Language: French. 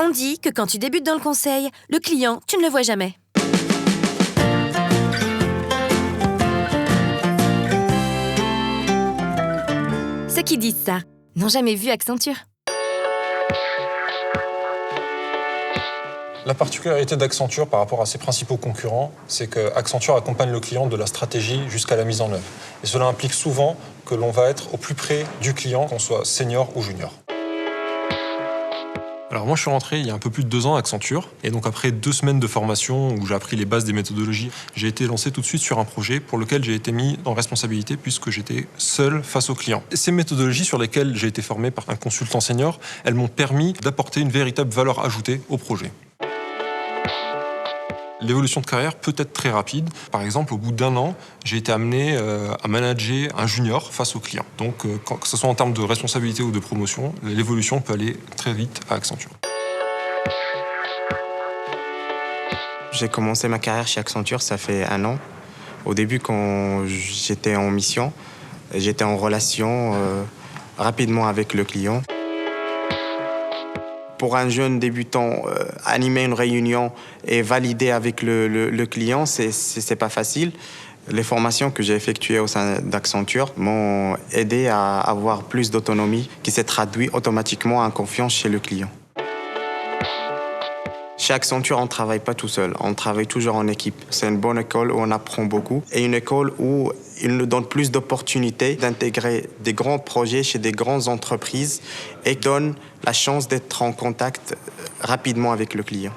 On dit que quand tu débutes dans le conseil, le client, tu ne le vois jamais. Ceux qui disent ça n'ont jamais vu Accenture. La particularité d'Accenture par rapport à ses principaux concurrents, c'est qu'Accenture accompagne le client de la stratégie jusqu'à la mise en œuvre. Et cela implique souvent que l'on va être au plus près du client, qu'on soit senior ou junior. Alors moi je suis rentré il y a un peu plus de 2 ans à Accenture, et donc après 2 semaines de formation où j'ai appris les bases des méthodologies, j'ai été lancé tout de suite sur un projet pour lequel j'ai été mis en responsabilité puisque j'étais seul face au client. Ces méthodologies sur lesquelles j'ai été formé par un consultant senior, elles m'ont permis d'apporter une véritable valeur ajoutée au projet. L'évolution de carrière peut être très rapide. Par exemple, au bout d'1 an, j'ai été amené à manager un junior face au client. Donc, que ce soit en termes de responsabilité ou de promotion, l'évolution peut aller très vite à Accenture. J'ai commencé ma carrière chez Accenture, ça fait 1 an. Au début, quand j'étais en mission, j'étais en relation rapidement avec le client. Pour un jeune débutant, animer une réunion et valider avec le client, c'est pas facile. Les formations que j'ai effectuées au sein d'Accenture m'ont aidé à avoir plus d'autonomie qui s'est traduit automatiquement en confiance chez le client. Chez Accenture, on ne travaille pas tout seul, on travaille toujours en équipe. C'est une bonne école où on apprend beaucoup et une école où il nous donne plus d'opportunités d'intégrer des grands projets chez des grandes entreprises et donne la chance d'être en contact rapidement avec le client.